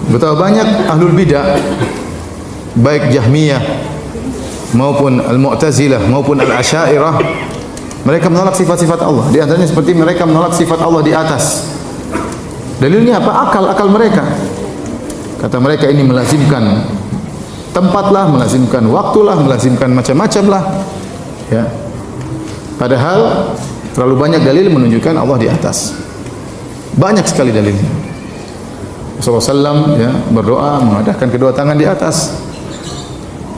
Betapa banyak ahlul bidah, baik Jahmiyah maupun Al-Mu'tazilah maupun Al-Asy'ariyah, mereka menolak sifat-sifat Allah. Di antaranya seperti mereka menolak sifat Allah di atas. Dalilnya apa? Akal mereka. Kata mereka ini melazimkan tempatlah, melazimkan waktulah, melazimkan macam-macam lah. Ya. Padahal terlalu banyak dalil menunjukkan Allah di atas. Banyak sekali dalilnya. Rasulullah SAW ya, berdoa mengadahkan kedua tangan di atas.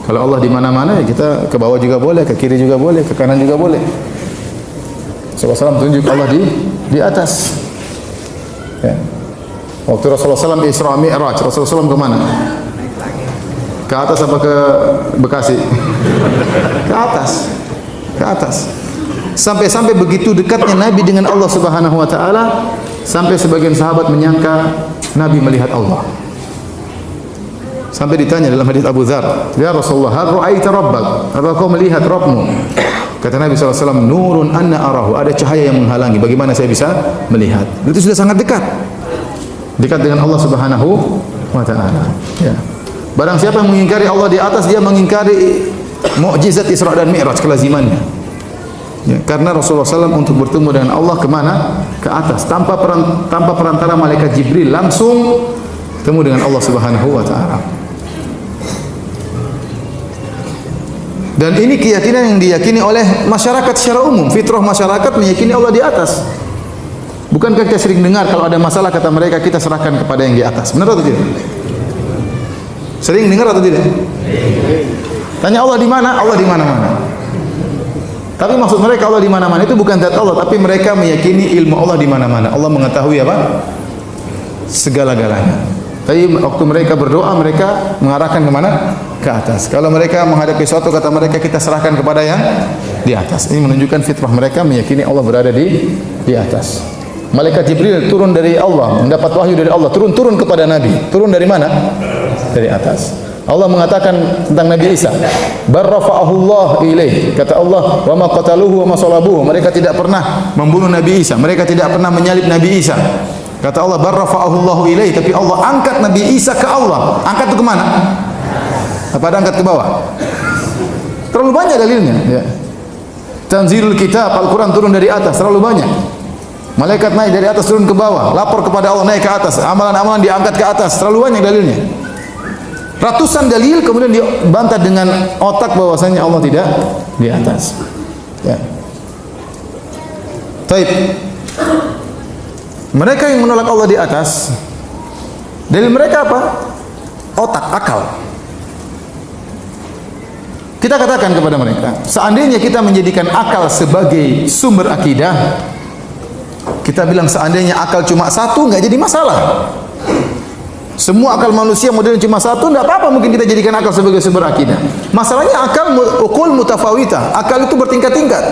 Kalau Allah di mana-mana ya kita ke bawah juga boleh, ke kiri juga boleh, ke kanan juga boleh. Rasulullah SAW tunjuk Allah di atas. Ya. Waktu Rasulullah SAW Isra Mi'raj, Rasulullah SAW ke mana? Ke atas apa ke Bekasi? Ke atas. Ke atas. Sampai-sampai begitu dekatnya Nabi dengan Allah Subhanahu wa taala, sampai sebagian sahabat menyangka Nabi melihat Allah. Sampai ditanya dalam hadis Abu Dzar, "Ya Rasulullah, hal ra'aita rabbak?" Apa kau melihat Rabbmu? Kata Nabi SAW, "Nurun anna arahu." Ada cahaya yang menghalangi, bagaimana saya bisa melihat? Itu sudah sangat dekat. Dekat dengan Allah Subhanahu wa taala. Ya. Barang siapa yang mengingkari Allah di atas, dia mengingkari mukjizat Isra dan Mi'raj, kelazimannya. Ya, karena Rasulullah SAW untuk bertemu dengan Allah kemana? Ke atas, tanpa perantara malaikat Jibril, langsung bertemu dengan Allah Subhanahu wa taala. Dan ini keyakinan yang diyakini oleh masyarakat secara umum. Fitrah masyarakat meyakini Allah di atas. Bukankah kita sering dengar kalau ada masalah kata mereka kita serahkan kepada yang di atas? Benar atau tidak? Sering dengar atau tidak? Tanya Allah di mana? Allah di mana-mana. Tapi maksud mereka Allah di mana-mana itu bukan zat Allah, tapi mereka meyakini ilmu Allah di mana-mana. Allah mengetahui apa? Segala-galanya. Tapi waktu mereka berdoa, mereka mengarahkan ke mana? Ke atas. Kalau mereka menghadapi sesuatu, kata mereka kita serahkan kepada yang di atas. Ini menunjukkan fitrah mereka meyakini Allah berada di atas. Malaikat Jibril turun dari Allah, mendapat wahyu dari Allah, turun kepada Nabi. Turun dari mana? Dari atas. Allah mengatakan tentang Nabi Isa, "Barrafa'ahullah ilaih." Kata Allah, "Wa ma qataluhu wa ma salabuhu." Mereka tidak pernah membunuh Nabi Isa, mereka tidak pernah menyalib Nabi Isa. Kata Allah, "Barrafa'ahullahu ilaih." Tapi Allah angkat Nabi Isa ke Allah. Angkat itu ke mana? Apa ada angkat ke bawah? Terlalu banyak dalilnya, ya. Tanzilul kitab, Al-Qur'an turun dari atas, terlalu banyak. Malaikat naik dari atas turun ke bawah, lapor kepada Allah naik ke atas, amalan-amalan diangkat ke atas, terlalu banyak dalilnya. Ratusan dalil kemudian dibantah dengan otak bahwasanya Allah tidak di atas. Ya. Taib. Mereka yang menolak Allah di atas, dalil mereka apa? Otak, akal. Kita katakan kepada mereka, seandainya kita menjadikan akal sebagai sumber akidah, kita bilang seandainya akal cuma satu, nggak jadi masalah. Semua akal manusia modern cuma satu, tidak apa-apa mungkin kita jadikan akal sebagai sumber akidah. Masalahnya akal ukul mutafawita, akal itu bertingkat-tingkat.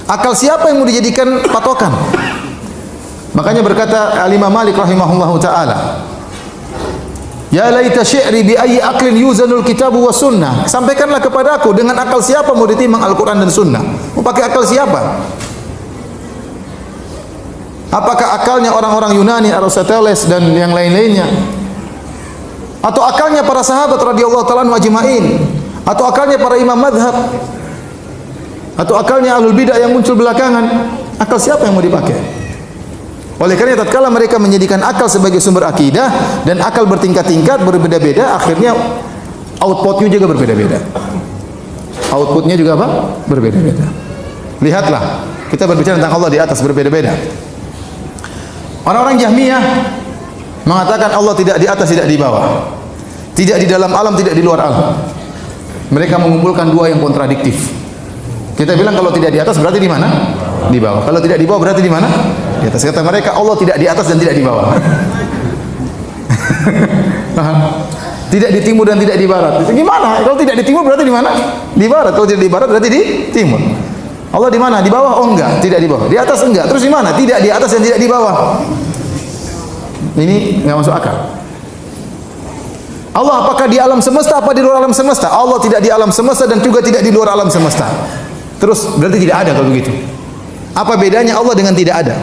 Akal siapa yang mau dijadikan patokan? Makanya berkata Al-Imam Malik rahimahullahu taala, "Ya laita syi'ri bi ayyi aqlin yuzanul kitabu was sunnah." Sampaikanlah kepadaku dengan akal siapa mau ditimbang Al-Qur'an dan sunnah? Mau pakai akal siapa? Apakah akalnya orang-orang Yunani, Aristoteles dan yang lain-lainnya? Atau akalnya para sahabat radhiyallahu ta'ala anhum ajma'in? Atau akalnya para imam madhab? Atau akalnya ahlul bidah yang muncul belakangan? Akal siapa yang mau dipakai? Oleh karena tatkala mereka menjadikan akal sebagai sumber akidah dan akal bertingkat-tingkat berbeda-beda, akhirnya outputnya juga berbeda-beda. Outputnya juga apa? Berbeda-beda. Lihatlah, kita berbicara tentang Allah di atas, berbeda-beda. Orang-orang Jahmiyah mengatakan Allah tidak di atas, tidak di bawah, tidak di dalam alam, tidak di luar alam. Mereka mengumpulkan dua yang kontradiktif. Kita bilang kalau tidak di atas berarti di mana? Di bawah. Kalau tidak di bawah berarti di mana? Di atas. Kata mereka Allah tidak di atas dan tidak di bawah. Tidak di timur dan tidak di barat. Gimana? Kalau tidak di timur berarti di mana? Di barat. Kalau tidak di barat berarti di timur. Allah di mana? Di bawah? Oh enggak, tidak di bawah. Di atas enggak. Terus di mana? Tidak di atas dan tidak di bawah. Ini enggak masuk akal. Allah apakah di alam semesta apa di luar alam semesta? Allah tidak di alam semesta dan juga tidak di luar alam semesta. Terus berarti tidak ada kalau begitu. Apa bedanya Allah dengan tidak ada?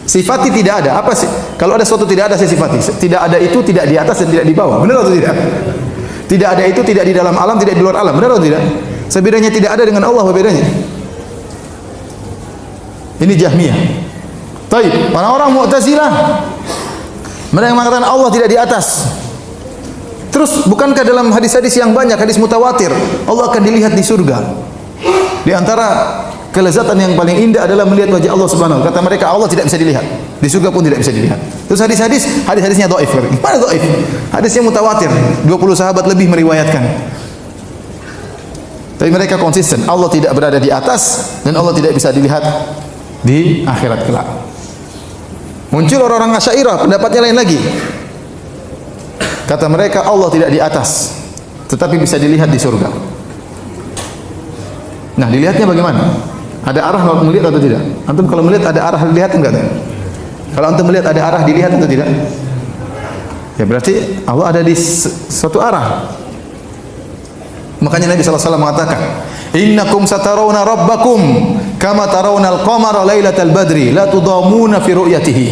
Sifatnya tidak ada. Apa sih? Kalau ada sesuatu tidak ada, saya sifati. Tidak ada itu, tidak di atas dan tidak di bawah. Benar atau tidak? Tidak ada itu, tidak di dalam alam, tidak di luar alam. Benar atau tidak? Sebedanya tidak ada dengan Allah, apa bedanya? Ini Jahmiyah. Baik, orang-orang Mu'tazilah mereka mengatakan Allah tidak di atas. Terus bukankah dalam hadis-hadis yang banyak, hadis mutawatir, Allah akan dilihat di surga? Di antara kelezatan yang paling indah adalah melihat wajah Allah Subhanahu wa taala. Kata mereka Allah tidak bisa dilihat. Di surga pun tidak bisa dilihat. Terus hadis-hadisnya dhaif. Mana dhaif? Hadisnya mutawatir. 20 sahabat lebih meriwayatkan. Tapi mereka konsisten, Allah tidak berada di atas dan Allah tidak bisa dilihat di akhirat kelak. Muncul orang-orang Asy'ariyah, pendapatnya lain lagi. Kata mereka Allah tidak di atas, tetapi bisa dilihat di surga. Nah, dilihatnya bagaimana? Ada arah melihat atau tidak? Antum kalau melihat ada arah dilihat enggak? Kalau antum melihat ada arah dilihat atau tidak? Ya berarti Allah ada di suatu arah. Makanya Nabi SAW mengatakan, "Innakum satarawna rabbakum kama tarawna al-qamara lailatal badri la tudamuna fi ru'yatihi."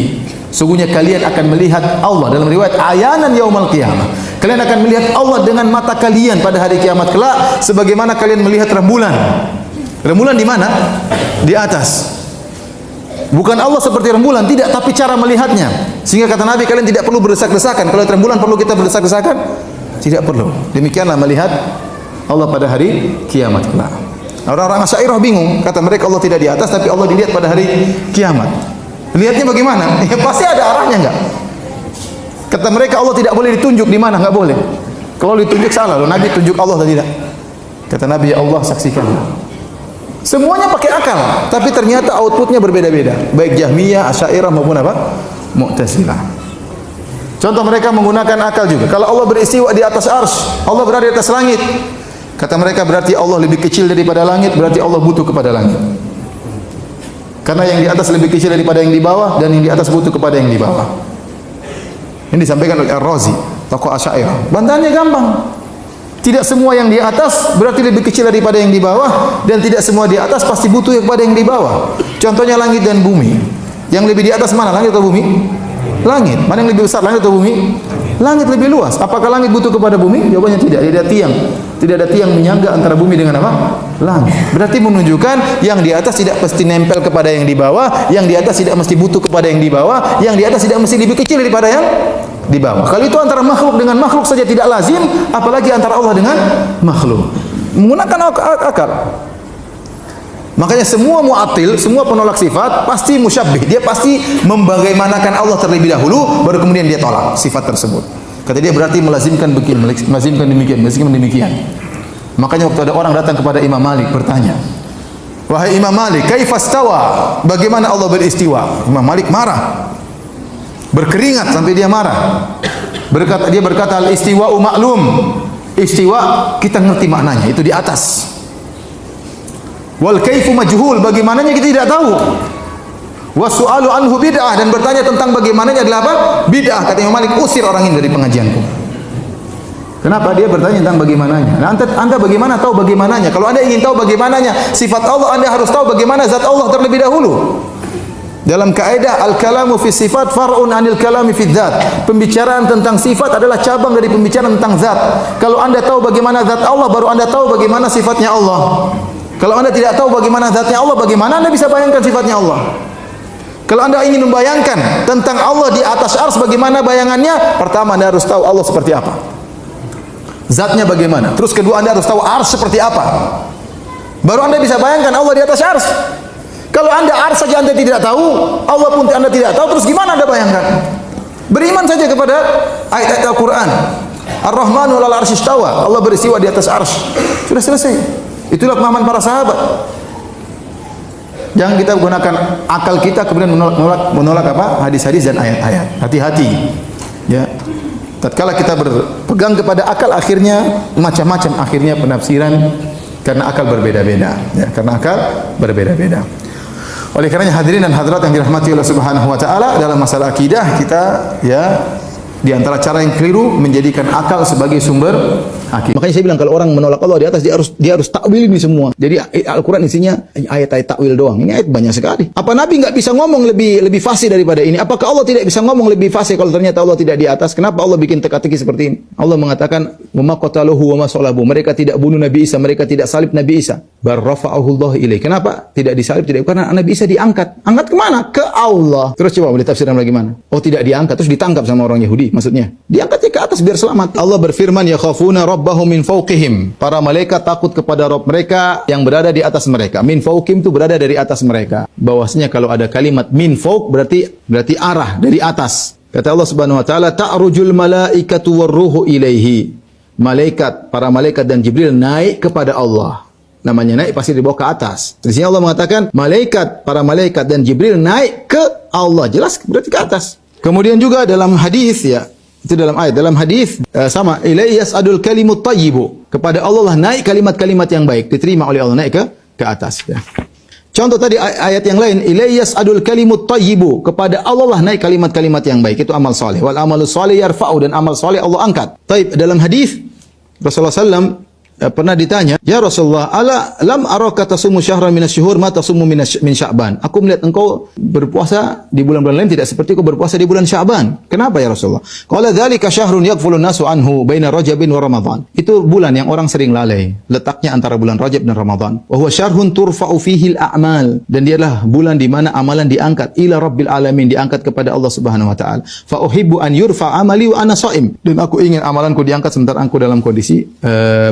Sungguhnya kalian akan melihat Allah dalam riwayat ayanan yaumal qiyamah. Kalian akan melihat Allah dengan mata kalian pada hari kiamat kelak sebagaimana kalian melihat rembulan. Rembulan di mana? Di atas. Bukan Allah seperti rembulan, tidak, tapi cara melihatnya. Sehingga kata Nabi, kalian tidak perlu berdesak-desakan. Kalau rembulan perlu kita berdesak-desakan? Tidak perlu. Demikianlah melihat Allah pada hari kiamat kelak. Orang-orang Asy'ariyah bingung, kata mereka Allah tidak di atas, tapi Allah dilihat pada hari kiamat. Lihatnya bagaimana? Ya pasti ada arahnya enggak? Kata mereka Allah tidak boleh ditunjuk di mana, enggak boleh. Kalau ditunjuk salah, loh Nabi tunjuk Allah atau tidak? Kata Nabi, ya Allah saksikanlah. Semuanya pakai akal, tapi ternyata outputnya berbeda-beda. Baik Jahmiyah, Asy'ariyah maupun apa? Mu'tazilah. Contoh mereka menggunakan akal juga. Kalau Allah beristiwa di atas arsy, Allah berada di atas langit. Kata mereka berarti Allah lebih kecil daripada langit, berarti Allah butuh kepada langit. Karena yang di atas lebih kecil daripada yang di bawah dan yang di atas butuh kepada yang di bawah. Ini disampaikan oleh Ar-Razi, tokoh Asy'ariyah. Bantahannya gampang. Tidak semua yang di atas berarti lebih kecil daripada yang di bawah dan tidak semua di atas pasti butuh kepada yang di bawah. Contohnya langit dan bumi. Yang lebih di atas mana? Langit atau bumi? Langit. Mana yang lebih besar? Langit atau bumi? Langit lebih luas. Apakah langit butuh kepada bumi? Jawabannya tidak. Tidak ada tiang. Tidak ada tiang menyangga antara bumi dengan apa? Langit. Berarti menunjukkan yang di atas tidak mesti nempel kepada yang di bawah, yang di atas tidak mesti butuh kepada yang di bawah, yang di atas tidak mesti lebih kecil daripada yang di bawah. Kalau itu antara makhluk dengan makhluk saja tidak lazim, apalagi antara Allah dengan makhluk. Menggunakan akal. Makanya semua mu'attil, semua penolak sifat pasti musyabbih. Dia pasti membagaimanakan Allah terlebih dahulu, baru kemudian dia tolak sifat tersebut. Kata dia berarti melazimkan begini, melazimkan demikian. Makanya waktu ada orang datang kepada Imam Malik bertanya, "Wahai Imam Malik, kaifa stawa? Bagaimana Allah beristiwa?" Imam Malik marah. Berkeringat sampai dia marah. Dia berkata, "Al-istiwa'u ma'lum." Istiwa kita ngerti maknanya, itu di atas. Wal kaifu majhul, bagaimananya kita tidak tahu. Wasu'alu anhu bid'ah, dan bertanya tentang bagaimananya adalah apa? Bid'ah. Kata Imam Malik, usir orang ini dari pengajianku. Kenapa? Dia bertanya tentang bagaimananya. Nah, anda bagaimana tahu bagaimananya? Kalau anda ingin tahu bagaimananya sifat Allah, anda harus tahu bagaimana zat Allah terlebih dahulu. Dalam kaidah al-kalamu fi sifat far'un 'anil kalami fi dzat. Pembicaraan tentang sifat adalah cabang dari pembicaraan tentang zat. Kalau anda tahu bagaimana zat Allah, baru anda tahu bagaimana sifatnya Allah. Kalau anda tidak tahu bagaimana zatnya Allah, bagaimana anda bisa bayangkan sifatnya Allah? Kalau anda ingin membayangkan tentang Allah di atas arsy, bagaimana bayangannya? Pertama anda harus tahu Allah seperti apa, zatnya bagaimana. Terus kedua anda harus tahu arsy seperti apa, baru anda bisa bayangkan Allah di atas arsy. Kalau anda arsy saja anda tidak tahu, Allah pun anda tidak tahu, terus gimana anda bayangkan? Beriman saja kepada ayat-ayat Al-Quran. Ar-Rahmanu 'alal arsy istawa, Allah beristiwa di atas arsy. Sudah selesai. Itulah pemahaman para sahabat. Jangan kita gunakan akal kita kemudian menolak apa? Hadis-hadis dan ayat-ayat. Hati-hati. Ya. Tatkala kita berpegang kepada akal, akhirnya macam-macam akhirnya penafsiran karena akal berbeda-beda. Ya, karena akal berbeda-beda. Oleh karenanya hadirin dan hadirat yang dirahmati Allah Subhanahu wa taala, dalam masalah akidah kita ya Di antara cara yang keliru menjadikan akal sebagai sumber akil. Makanya saya bilang kalau orang menolak Allah di atas dia harus takwil ini semua. Jadi Al-Qur'an isinya ayat-ayat takwil doang. Ini ayat banyak sekali. Apa Nabi nggak bisa ngomong lebih fasih daripada ini? Apakah Allah tidak bisa ngomong lebih fasih kalau ternyata Allah tidak di atas? Kenapa Allah bikin teka-teki seperti ini? Allah mengatakan, "Wa ma qataluhu wa ma salabu." Mereka tidak bunuh Nabi Isa, mereka tidak salib Nabi Isa. Bar rafa'ahu Allah ilaih. Kenapa tidak disalib? Tidak karena Nabi Isa diangkat. Angkat kemana? Ke Allah. Terus coba boleh tafsirkan lagi mana? Oh, tidak diangkat terus ditangkap sama orang Yahudi. Maksudnya, diangkatnya ke atas biar selamat. Allah berfirman, yakhafuna rabbahum min fawqihim. Para malaikat takut kepada Rabb mereka yang berada di atas mereka. Min fawqihim itu berada dari atas mereka. Bahwasanya kalau ada kalimat min fawq berarti arah dari atas. Kata Allah Subhanahu wa taala, ta'rujul malaikatu warruhu ilaihi. Malaikat, para malaikat dan Jibril naik kepada Allah. Namanya naik pasti dibawa ke atas. Di sini Allah mengatakan malaikat, para malaikat dan Jibril naik ke Allah. Jelas berarti ke atas. Kemudian juga dalam hadis ya, itu dalam ayat, dalam hadis sama, ilaihi yas'adul kalimut thayyibu. Kepada Allah lah naik kalimat-kalimat yang baik, diterima oleh Allah, naik ke atas ya. Contoh tadi ayat yang lain, ilaihi yas'adul kalimut thayyibu. Kepada Allah lah naik kalimat-kalimat yang baik, itu amal saleh. Wal amalu saleh yarfa'u, dan amal saleh Allah angkat. Taib, dalam hadis Rasulullah SAW pernah ditanya, "Ya Rasulullah, ala lam araka tasumu syahran minasyuhur ma tasumu min Sya'ban." Aku melihat engkau berpuasa di bulan-bulan lain tidak seperti kau berpuasa di bulan Sya'ban. Kenapa ya Rasulullah? Qala dzalika syahrun yaghfulu nasu anhu baina Rajabin wa Ramadan. Itu bulan yang orang sering lalai, letaknya antara bulan Rajab dan Ramadan. Wa huwa syahrun turfa'u fihi al-a'mal, dan dialah bulan di mana amalan diangkat ila Rabbil alamin, diangkat kepada Allah Subhanahu wa taala. Fa uhibbu an yurfa amali wa ana shaim. Dan aku ingin amalanku diangkat sementara aku dalam kondisi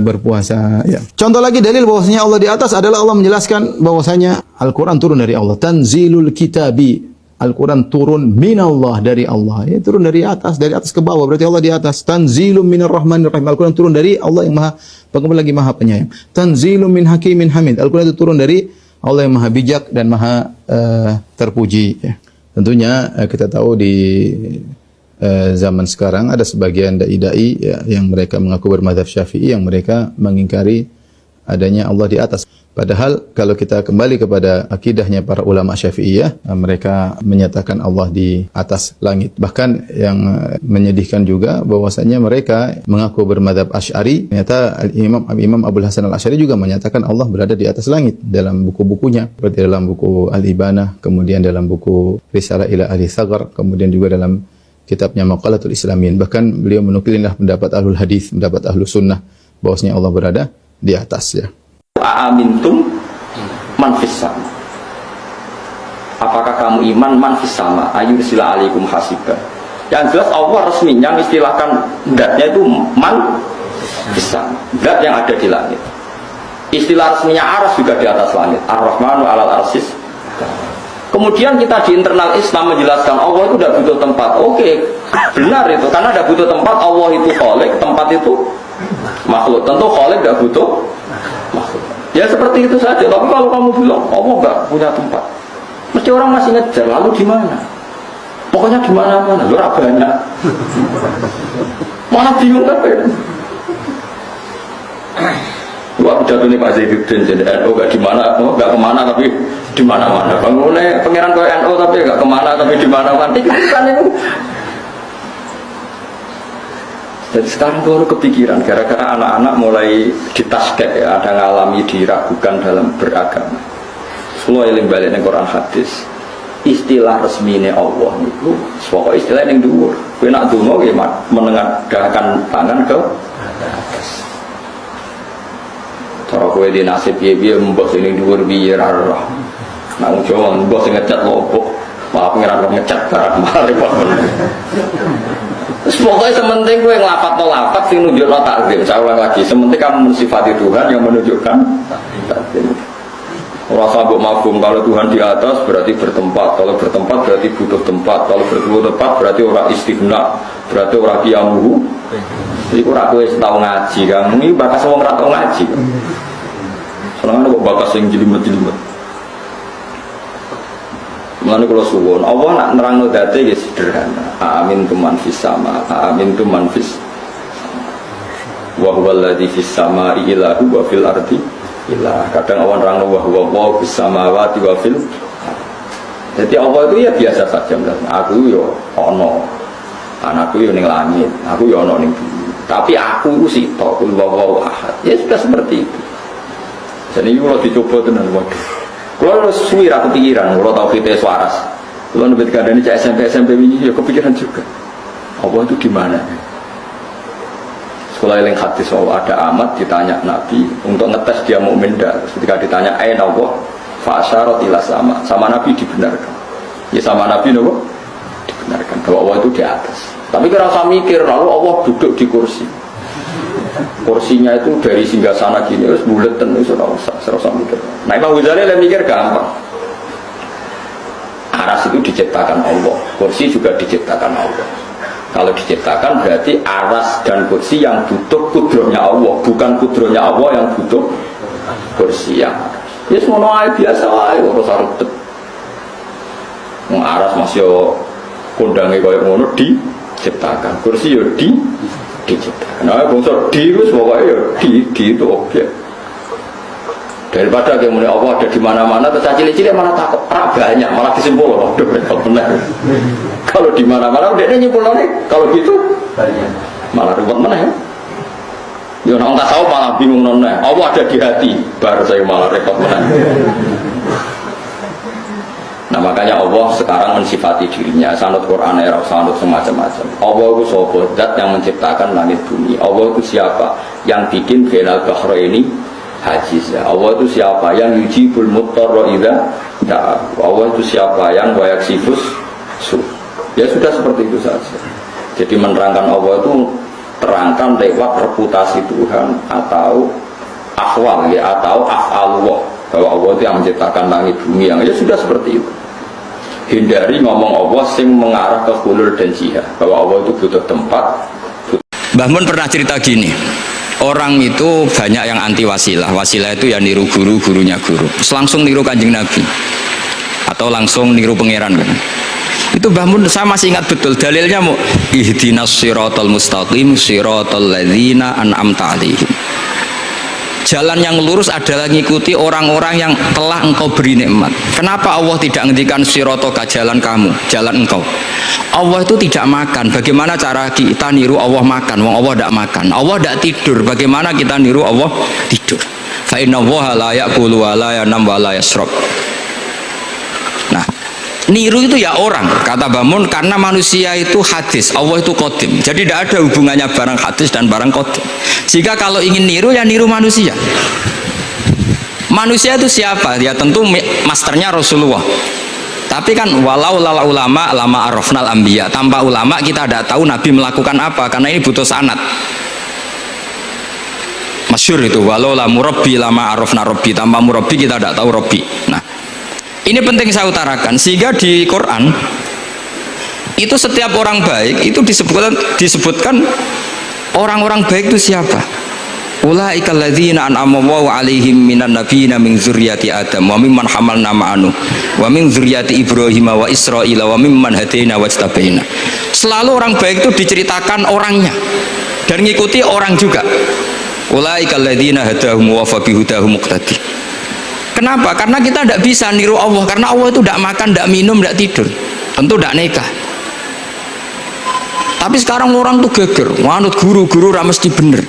berpuasa. Ya. Contoh lagi dalil bahwasanya Allah di atas adalah Allah menjelaskan bahwasanya Al-Qur'an turun dari Allah. Tanzilul kitabi. Al-Qur'an turun minallah, dari Allah. Ya, turun dari atas ke bawah, berarti Allah di atas. Tanzilum minar rahmanir rahim. Al-Qur'an turun dari Allah yang Maha Pengampun lagi Maha Penyayang. Tanzilum min hakimin hamid. Al-Qur'an itu turun dari Allah yang Maha bijak dan Maha terpuji. Ya. Tentunya kita tahu di zaman sekarang ada sebagian dai-dai ya, yang mereka mengaku bermadzhab Syafi'i, yang mereka mengingkari adanya Allah di atas. Padahal kalau kita kembali kepada akidahnya para ulama Syafi'iyah, mereka menyatakan Allah di atas langit. Bahkan yang menyedihkan juga bahwasanya mereka mengaku bermadzhab Asy'ari, ternyata Imam Abdul Hasan Al-Asy'ari juga menyatakan Allah berada di atas langit dalam buku-bukunya, seperti dalam buku Al-Ibanah, kemudian dalam buku Risalah ila Ahli Tsaghar, kemudian juga dalam kitabnya Maqalatul Islamin. Bahkan beliau menukilinlah pendapat ahlul hadis, pendapat ahlus sunnah, bahwasanya Allah berada di atas ya. Aamintum man fis sama. Apakah kamu iman man fis sama? Ayyursila alaikum hasiba. Yang jelas Allah resminya istilahkan zatnya itu man fis sama. Zat yang ada di langit. Istilah resminya arsy juga di atas langit. Ar-Rahmanu 'alal arsyis. Kemudian kita di internal Islam menjelaskan Allah itu tidak butuh tempat. Oke, benar itu. Karena tidak butuh tempat, Allah itu khalik, tempat itu makhluk. Tentu khalik tidak butuh makhluk. Ya seperti itu saja. Tapi kalau kamu bilang Allah nggak punya tempat, mesti orang masih ngejar. Lalu di mana? Pokoknya di mana-mana. Lu banyak. Mana bingung kan? Wah, pidato ini Pak Zainuddin jadi NU gak di mana, gak kemana tapi di mana-mana. Bangunnya pangeran kau NU tapi gak kemana tapi di mana-mana. Kan itu. Jadi sekarang tuh kepikiran gara-gara anak-anak mulai ditasket ya, ada ngalami diragukan dalam beragama. Semua yang balik ning Quran hadis. Istilah resmine Allah itu, pokok istilah yang dhuwur. Kowe nak donga nggih menengadahkan tangan ke atas. Cara kowe di nasib piye-piye mbok sing dhuwur piye ra roh. Nang Jawa mbok sing ngecat lopo, malah pengiran kok ngecat barang male kok. Pokoknya sementing kowe nglafat lafat sing nunjukno takzim. Saya ulang lagi, sementing kamu mensifati Tuhan yang menunjukkan takzim. Ora sabuk mafhum, kalau Tuhan di atas berarti bertempat, kalau bertempat berarti butuh tempat, kalau butuh tempat berarti ora istighna, berarti ora qiyamuhu. Iku ora kowe tau ngaji, Kang. Iki bakas wong ora tau ngaji. Soalnya kok bakas sing jelimet-jelimet. Mulane kula suwun, Allah nak nerangno date ya sederhana. Amin tu man fis sama, amin tu man fis. Wa huwal ladzi fis samai ilahu wa fil ardi ilah. Kadang Allah nerangno wa huwa fis samawati wa fil. Jadi Allah itu ya biasa saja, aku yo ono. Anakku yo ning langit, aku yo ono ning bumi. Tapi aku itu sitok, kul huwallahu ahad. Ya sudah seperti itu. Jadi kalau dicoba tenan waduh. Kalau suwi ra kepikiran, kalau tau kita waras. Kalau nebet kandani cak SMP ini ya kepikiran juga. Allah itu di mana? Sekolah yang hadis bahwa ada amat ditanya Nabi untuk ngetes dia mukmin dah. Ketika ditanya aina Allah, fa asyarat ila sama Nabi dibenarkan. Ya sama Nabi nopo dibenarkan bahwa Allah itu di atas. Tapi kira usah mikir lalu Allah duduk di kursi. Kursinya itu dari singgasana gini terus buleten itu serasa mikir. Nah Imam Ghazali yang mikir gampang. Aras itu diciptakan Allah, kursi juga diciptakan Allah. Kalau diciptakan berarti aras dan kursi yang butuh kudrohnya Allah, bukan kudrohnya Allah yang butuh kursi yang ya semua biasa aja urus ribet. Aras masih kondange koyo ngono diciptakan, kursi yo diciptakan. Nah, bangsa di itu pokoknya di itu objek. Daripada kayak mulai Allah ada di mana-mana, terus cilik-cilik malah takut banyak, malah disimpul loh. Benar. Kalau di mana-mana udah nyimpul nih. Kalau gitu malah ribet mana ya? Ya orang tak tahu malah bingung nona. Allah ada di hati, baru saya malah repot mana. Nah makanya Allah sekarang mensifati dirinya sanut Quran era sanut semacam-macam. Allah itu sopo zat yang menciptakan langit bumi. Allah itu siapa yang bikin final bahro ini hajiz. Allah itu siapa yang yujibul muttarra idza da'a. Allah itu siapa yang wayaksifus su. Ya sudah seperti itu saja. Jadi menerangkan Allah itu terangkan lewat reputasi Tuhan atau akhwal ya atau af'alullah bahwa Allah itu yang menciptakan langit bumi yang ya sudah seperti itu. Hindari ngomong Allah sing mengarah ke hulul dan jihad bahwa Allah itu butuh tempat. Mbah Mun pernah cerita gini, orang itu banyak yang anti wasilah. Wasilah itu ya niru guru, gurunya guru. Terus langsung niru Kanjeng Nabi atau langsung niru pangeran kan. Itu Mbah Mun saya masih ingat betul dalilnya mau ihdinas siratal mustaqim siratal ladzina an'amta 'alaihim. Jalan yang lurus adalah mengikuti orang-orang yang telah engkau beri nikmat. Kenapa Allah tidak ngendikan siratoka jalan kamu, jalan engkau? Allah itu tidak makan. Bagaimana cara kita niru Allah makan? Wong Allah tidak makan. Allah tidak tidur. Bagaimana kita niru Allah tidur? Fa inna Allaha la ya'kulu wa la yanam wa la yashrab. Nah, niru itu ya orang, kata Bamun, karena manusia itu hadis, Allah itu qadim. Jadi tidak ada hubungannya barang hadis dan barang qadim. Jika kalau ingin niru ya niru manusia. Manusia itu siapa? Ya tentu masternya Rasulullah. Tapi kan walau lala ulama lama arafnal anbiya. Tanpa ulama kita tidak tahu Nabi melakukan apa karena ini butuh sanad. Masyhur itu walau la murabbi lama arafna rabbi. Tanpa murabbi kita tidak tahu rabbi. Nah, ini penting saya utarakan sehingga di Quran itu setiap orang baik itu disebutkan orang-orang baik itu siapa? Ulaikal ladzina an'ama Allahu 'alaihim minan nabiyina min dzurriyyati Adam wa mimman hamalna ma'anu wa min dzurriyyati Ibrahim wa Israila wa mimman hadaina wajtabaina. Selalu orang baik itu diceritakan orangnya dan ngikuti orang juga. Ulaikal ladzina hadahum wa fa bihudahum muqtadi. Kenapa? Karena kita tidak bisa niru Allah. Karena Allah itu tidak makan, tidak minum, tidak tidur. Tentu tidak nikah. Tapi sekarang orang tuh geger. Manut guru-guru mesti bener.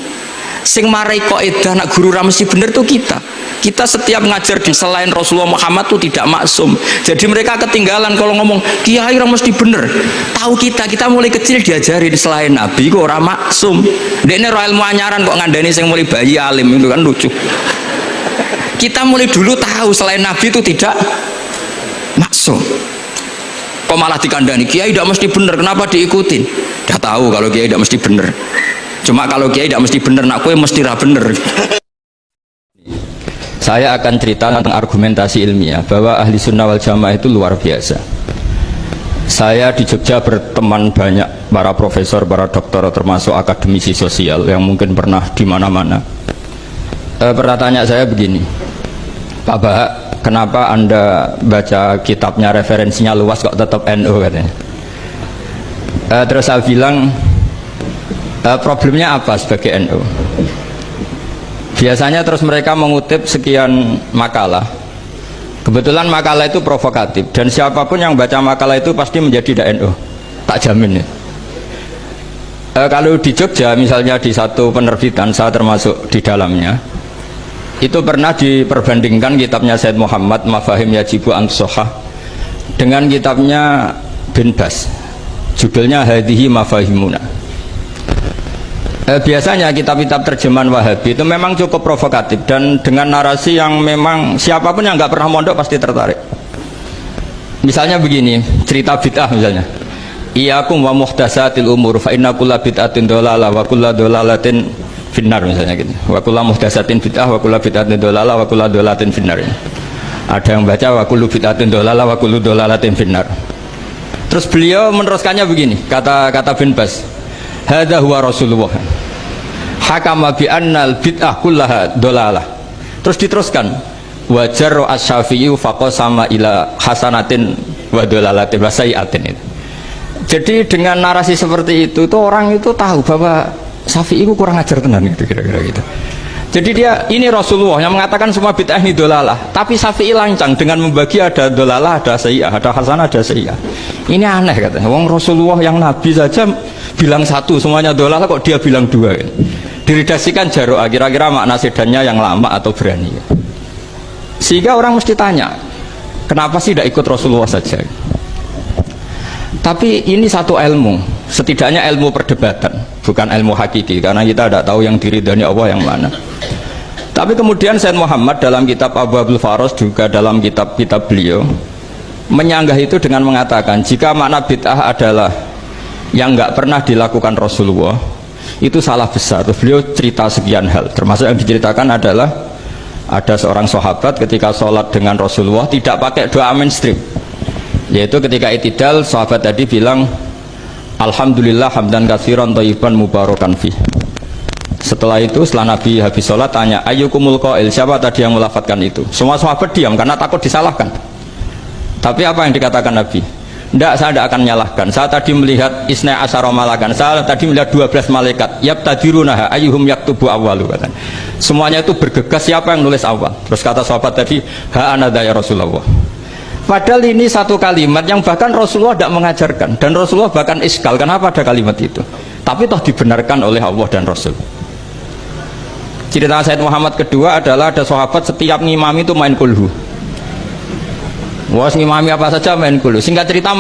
Sing marai kaidah nak guru mesti bener tuh kita. Kita setiap ngajar di selain Rasulullah Muhammad tuh tidak maksum. Jadi mereka ketinggalan kalau ngomong kiai mesti bener. Tahu kita mulai kecil diajarin selain Nabi kok orang maksum. Dene ro ilmu anyaran kok ngandani sing mulai bayi alim itu kan lucu. Kita mulai dulu tahu selain Nabi itu tidak maksum. Kok malah dikandani kiai tidak mesti bener, kenapa diikutin? Udah tahu kalau kiai tidak mesti bener. Cuma kalau kiai tidak mesti bener, nak kue mesti ra bener. Saya akan cerita tentang argumentasi ilmiah bahwa ahli sunnah wal jamaah itu luar biasa. Saya di Jogja berteman banyak para profesor, para dokter, termasuk akademisi sosial yang mungkin pernah di mana-mana. Pernah tanya saya begini, Pak Bahak, kenapa Anda baca kitabnya referensinya luas kok tetap NU katanya. Terus saya bilang, problemnya apa sebagai NU? Biasanya terus mereka mengutip sekian makalah. Kebetulan makalah itu provokatif dan siapapun yang baca makalah itu pasti menjadi NU. Tak jamin ya. Kalau di Jogja misalnya di satu penerbitan, saya termasuk di dalamnya, itu pernah diperbandingkan kitabnya Said Muhammad Mafahim Yajibu Antusohah dengan kitabnya Bin Bas, judulnya Hadihi Mafahimuna. Biasanya kitab-kitab terjemahan Wahabi itu memang cukup provokatif dan dengan narasi yang memang siapapun yang nggak pernah mondok pasti tertarik. Misalnya begini, cerita bid'ah misalnya, Iyakum wa muhdasatil umur fa inna kulla bid'atin dolalah wa kulla dolalatin finnar, misalnya gitu. Wa kulla muhdasatin bid'ah wa kulla bid'atin dolalah wa kulla dolalatin finnar. Ada yang baca wa kullu bid'atin dolalah wa kullu dolalatin finnar. Terus beliau meneruskannya begini, kata Bin Bas, hadza huwa Rasulullah hakama bi annal bid'ah kullaha dolalah. Terus diteruskan wajar asy-Syafi'i faqasama ila hasanatin wa dolalatin wa sayiatin. Jadi dengan narasi seperti itu tuh orang itu tahu bahwa Syafi'i itu kurang ajar tenan gitu, kira-kira gitu. Jadi dia ini Rasulullah yang mengatakan semua bid'ah ini dolalah, tapi Syafi'i lancang dengan membagi ada dolalah, ada sayyah, ada hasanah, ada sayyah. Ini aneh katanya. Wong Rasulullah yang Nabi saja bilang satu semuanya dolalah, kok dia bilang dua kan? Diredaksikan Jaro'ah, kira-kira makna sedannya yang lama atau berani. Sehingga orang mesti tanya, kenapa sih tidak ikut Rasulullah saja? Tapi ini satu ilmu, setidaknya ilmu perdebatan, bukan ilmu hakiki, karena kita tidak tahu yang diridhani Allah yang mana. Tapi kemudian Said Muhammad dalam kitab Abu Abdul Faros, juga dalam kitab-kitab beliau menyanggah itu dengan mengatakan jika makna bid'ah adalah yang nggak pernah dilakukan Rasulullah, itu salah besar. Terus beliau cerita sekian hal, termasuk yang diceritakan adalah ada seorang sahabat ketika sholat dengan Rasulullah tidak pakai doa mainstream, yaitu ketika itidal sahabat tadi bilang alhamdulillah hamdan katsiran thayyiban mubarakan fih. Setelah itu setelah Nabi habis sholat tanya ayyukumul qail, siapa tadi yang melafatkan itu? Semua sahabat diam karena takut disalahkan. Tapi apa yang dikatakan Nabi? Tidak, saya tidak akan menyalahkan. Saya tadi melihat isna asyara malakan, saya tadi melihat 12 malaikat yabtadirunaha ayyuhum yaktubu awwalu. Semuanya itu bergegas siapa yang nulis awal. Terus kata sahabat tadi ha anadha ya Rasulullah. Padahal ini satu kalimat yang bahkan Rasulullah tidak mengajarkan, dan Rasulullah bahkan iskal kenapa ada kalimat itu, tapi toh dibenarkan oleh Allah dan Rasul. Cerita Said Muhammad kedua adalah ada sahabat setiap ngimami itu main kulhu. Wah, ngimami apa saja main kulhu. Singkat cerita